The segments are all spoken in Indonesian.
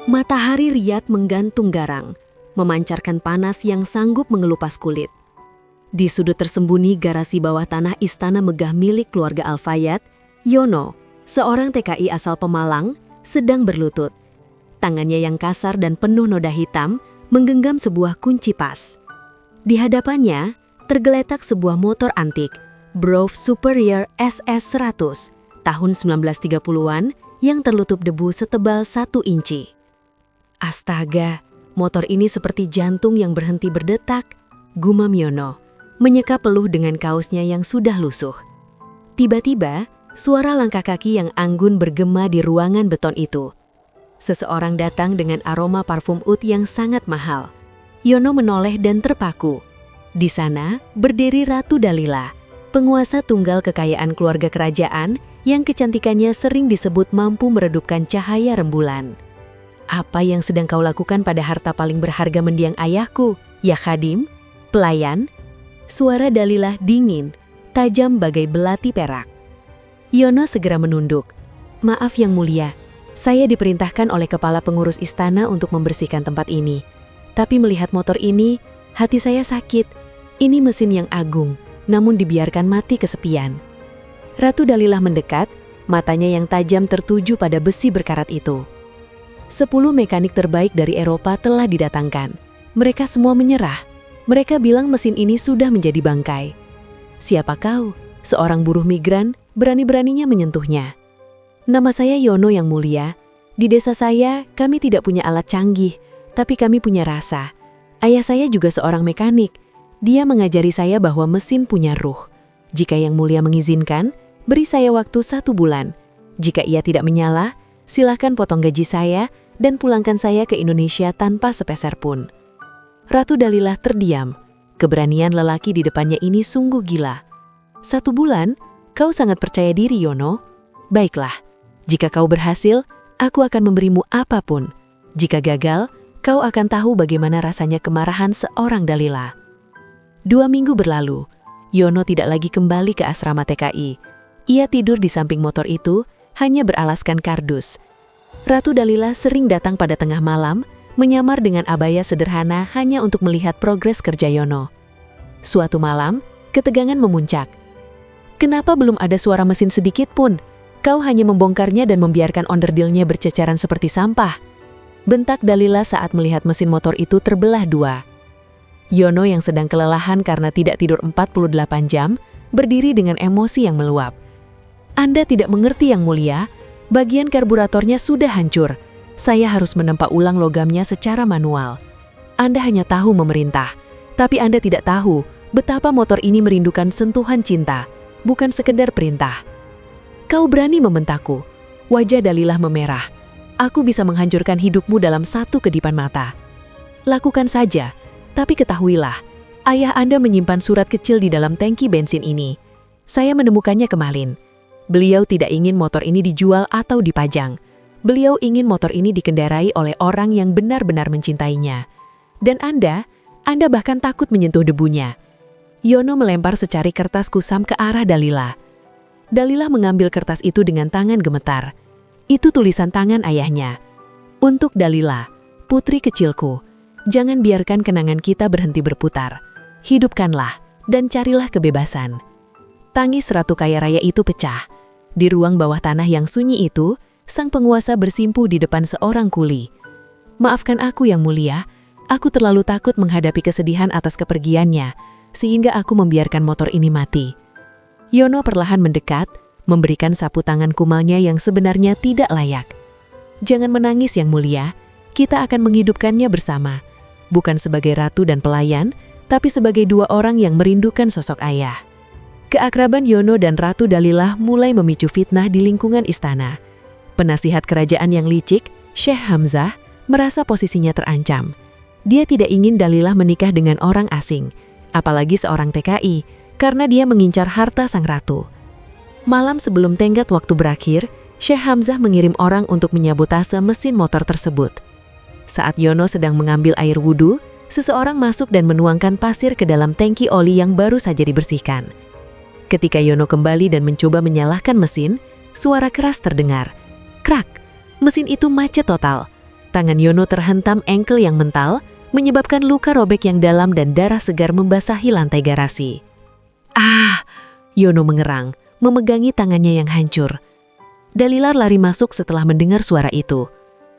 Matahari Riyadh menggantung garang, memancarkan panas yang sanggup mengelupas kulit. Di sudut tersembunyi garasi bawah tanah istana megah milik keluarga Al-Fayyad, Yono, seorang TKI asal Pemalang, sedang berlutut. Tangannya yang kasar dan penuh noda hitam menggenggam sebuah kunci pas. Di hadapannya tergeletak sebuah motor antik, Brove Superior SS100, tahun 1930-an yang tertutup debu setebal 1 inci. Astaga, motor ini seperti jantung yang berhenti berdetak, gumam Yono, menyeka peluh dengan kaosnya yang sudah lusuh. Tiba-tiba, suara langkah kaki yang anggun bergema di ruangan beton itu. Seseorang datang dengan aroma parfum oud yang sangat mahal. Yono menoleh dan terpaku. Di sana berdiri Ratu Dalila, penguasa tunggal kekayaan keluarga kerajaan yang kecantikannya sering disebut mampu meredupkan cahaya rembulan. Apa yang sedang kau lakukan pada harta paling berharga mendiang ayahku, ya Khadim? Pelayan? Suara Dalila dingin, tajam bagai belati perak. Yono segera menunduk. Maaf yang mulia, saya diperintahkan oleh kepala pengurus istana untuk membersihkan tempat ini. Tapi melihat motor ini, hati saya sakit. Ini mesin yang agung, namun dibiarkan mati kesepian. Ratu Dalila mendekat, matanya yang tajam tertuju pada besi berkarat itu. 10 mekanik terbaik dari Eropa telah didatangkan. Mereka semua menyerah. Mereka bilang mesin ini sudah menjadi bangkai. Siapa kau? Seorang buruh migran, berani-beraninya menyentuhnya. Nama saya Yono yang mulia. Di desa saya, kami tidak punya alat canggih, tapi kami punya rasa. Ayah saya juga seorang mekanik. Dia mengajari saya bahwa mesin punya ruh. Jika yang mulia mengizinkan, beri saya waktu 1 bulan. Jika ia tidak menyala, silakan potong gaji saya dan pulangkan saya ke Indonesia tanpa sepeser pun. Ratu Dalila terdiam. Keberanian lelaki di depannya ini sungguh gila. 1 bulan? Kau sangat percaya diri, Yono? Baiklah, jika kau berhasil, aku akan memberimu apapun. Jika gagal, kau akan tahu bagaimana rasanya kemarahan seorang Dalila. 2 minggu berlalu, Yono tidak lagi kembali ke asrama TKI. Ia tidur di samping motor itu, hanya beralaskan kardus. Ratu Dalila sering datang pada tengah malam, menyamar dengan abaya sederhana hanya untuk melihat progres kerja Yono. Suatu malam, ketegangan memuncak. Kenapa belum ada suara mesin sedikit pun? Kau hanya membongkarnya dan membiarkan onderdilnya berceceran seperti sampah. Bentak Dalila saat melihat mesin motor itu terbelah 2. Yono yang sedang kelelahan karena tidak tidur 48 jam, berdiri dengan emosi yang meluap. Anda tidak mengerti yang mulia, bagian karburatornya sudah hancur. Saya harus menempa ulang logamnya secara manual. Anda hanya tahu memerintah, tapi Anda tidak tahu betapa motor ini merindukan sentuhan cinta, bukan sekedar perintah. Kau berani membentakku. Wajah Dalilah memerah. Aku bisa menghancurkan hidupmu dalam 1 kedipan mata. Lakukan saja, tapi ketahuilah, ayah Anda menyimpan surat kecil di dalam tangki bensin ini. Saya menemukannya kemarin. Beliau tidak ingin motor ini dijual atau dipajang. Beliau ingin motor ini dikendarai oleh orang yang benar-benar mencintainya. Dan Anda bahkan takut menyentuh debunya. Yono melempar secari kertas kusam ke arah Dalila. Dalila mengambil kertas itu dengan tangan gemetar. Itu tulisan tangan ayahnya. Untuk Dalila, putri kecilku, jangan biarkan kenangan kita berhenti berputar. Hidupkanlah dan carilah kebebasan. Tangis Ratu Kaya Raya itu pecah. Di ruang bawah tanah yang sunyi itu, sang penguasa bersimpuh di depan seorang kuli. Maafkan aku yang mulia, aku terlalu takut menghadapi kesedihan atas kepergiannya, sehingga aku membiarkan motor ini mati. Yono perlahan mendekat, memberikan sapu tangan kumalnya yang sebenarnya tidak layak. Jangan menangis yang mulia, kita akan menghidupkannya bersama. Bukan sebagai ratu dan pelayan, tapi sebagai 2 orang yang merindukan sosok ayah. Keakraban Yono dan Ratu Dalilah mulai memicu fitnah di lingkungan istana. Penasihat kerajaan yang licik, Syekh Hamzah, merasa posisinya terancam. Dia tidak ingin Dalilah menikah dengan orang asing, apalagi seorang TKI, karena dia mengincar harta sang ratu. Malam sebelum tenggat waktu berakhir, Syekh Hamzah mengirim orang untuk menyabotase mesin motor tersebut. Saat Yono sedang mengambil air wudhu, seseorang masuk dan menuangkan pasir ke dalam tangki oli yang baru saja dibersihkan. Ketika Yono kembali dan mencoba menyalakan mesin, suara keras terdengar. Krak! Mesin itu macet total. Tangan Yono terhentam engkel yang mental, menyebabkan luka robek yang dalam dan darah segar membasahi lantai garasi. Ah! Yono mengerang, memegangi tangannya yang hancur. Dalilah lari masuk setelah mendengar suara itu.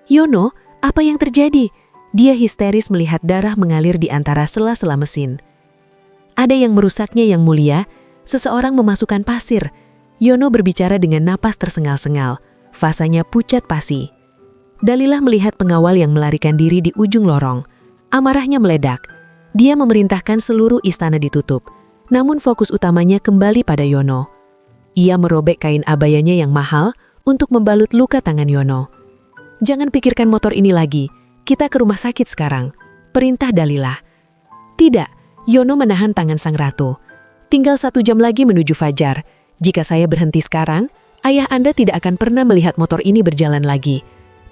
Yono, apa yang terjadi? Dia histeris melihat darah mengalir di antara sela-sela mesin. Ada yang merusaknya yang mulia, seseorang memasukkan pasir. Yono berbicara dengan napas tersengal-sengal, fasanya pucat pasi. Dalilah melihat pengawal yang melarikan diri di ujung lorong. Amarahnya meledak. Dia memerintahkan seluruh istana ditutup, namun fokus utamanya kembali pada Yono. Ia merobek kain abayanya yang mahal untuk membalut luka tangan Yono. Jangan pikirkan motor ini lagi, kita ke rumah sakit sekarang, perintah Dalilah. Tidak, Yono menahan tangan sang ratu. Tinggal 1 jam lagi menuju fajar. Jika saya berhenti sekarang, ayah Anda tidak akan pernah melihat motor ini berjalan lagi.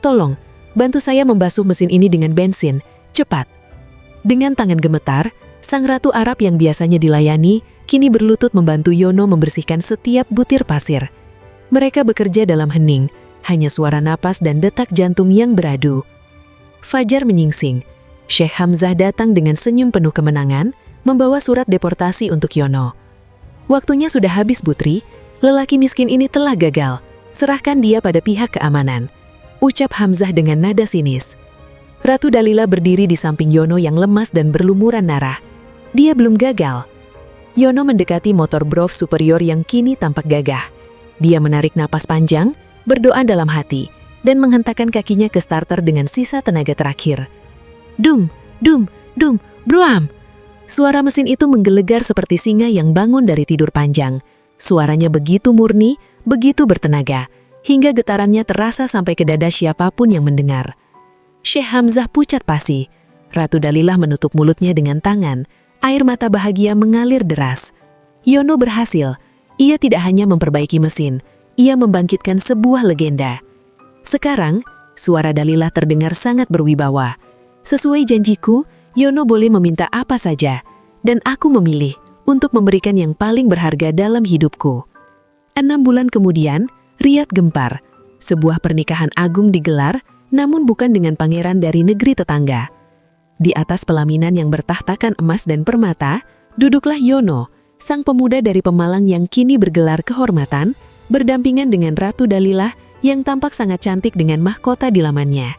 Tolong, bantu saya membasuh mesin ini dengan bensin, cepat. Dengan tangan gemetar, sang ratu Arab yang biasanya dilayani, kini berlutut membantu Yono membersihkan setiap butir pasir. Mereka bekerja dalam hening, hanya suara napas dan detak jantung yang beradu. Fajar menyingsing. Syekh Hamzah datang dengan senyum penuh kemenangan, membawa surat deportasi untuk Yono. Waktunya sudah habis, Putri. Lelaki miskin ini telah gagal. Serahkan dia pada pihak keamanan, ucap Hamzah dengan nada sinis. Ratu Dalilah berdiri di samping Yono yang lemas dan berlumuran darah. Dia belum gagal. Yono mendekati motor Brov Superior yang kini tampak gagah. Dia menarik napas panjang, berdoa dalam hati, dan menghentakkan kakinya ke starter dengan sisa tenaga terakhir. Dum, dum, dum, bruam! Suara mesin itu menggelegar seperti singa yang bangun dari tidur panjang. Suaranya begitu murni, begitu bertenaga, hingga getarannya terasa sampai ke dada siapapun yang mendengar. Syekh Hamzah pucat pasi. Ratu Dalilah menutup mulutnya dengan tangan. Air mata bahagia mengalir deras. Yono berhasil. Ia tidak hanya memperbaiki mesin, ia membangkitkan sebuah legenda. Sekarang, suara Dalilah terdengar sangat berwibawa. Sesuai janjiku, Yono boleh meminta apa saja, dan aku memilih untuk memberikan yang paling berharga dalam hidupku. 6 bulan kemudian, Riyadh gempar. Sebuah pernikahan agung digelar, namun bukan dengan pangeran dari negeri tetangga. Di atas pelaminan yang bertahtakan emas dan permata, duduklah Yono, sang pemuda dari Pemalang yang kini bergelar kehormatan, berdampingan dengan Ratu Dalilah yang tampak sangat cantik dengan mahkota di lamannya.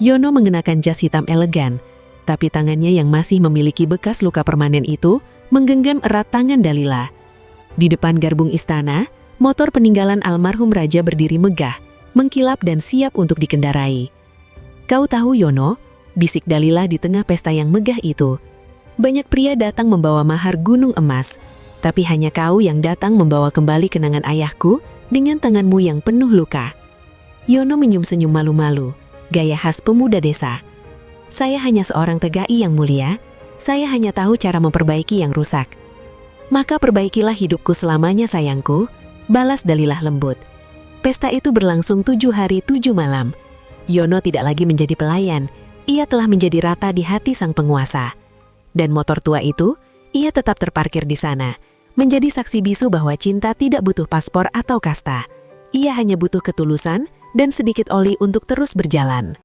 Yono mengenakan jas hitam elegan, tapi tangannya yang masih memiliki bekas luka permanen itu menggenggam erat tangan Dalilah. Di depan garbung istana, motor peninggalan almarhum raja berdiri megah, mengkilap dan siap untuk dikendarai. Kau tahu Yono, bisik Dalilah di tengah pesta yang megah itu. Banyak pria datang membawa mahar gunung emas, tapi hanya kau yang datang membawa kembali kenangan ayahku dengan tanganmu yang penuh luka. Yono senyum malu-malu, gaya khas pemuda desa. Saya hanya seorang tegai yang mulia, saya hanya tahu cara memperbaiki yang rusak. Maka perbaikilah hidupku selamanya sayangku, balas Dalilah lembut. Pesta itu berlangsung 7 hari 7 malam. Yono tidak lagi menjadi pelayan, ia telah menjadi rata di hati sang penguasa. Dan motor tua itu, ia tetap terparkir di sana, menjadi saksi bisu bahwa cinta tidak butuh paspor atau kasta. Ia hanya butuh ketulusan dan sedikit oli untuk terus berjalan.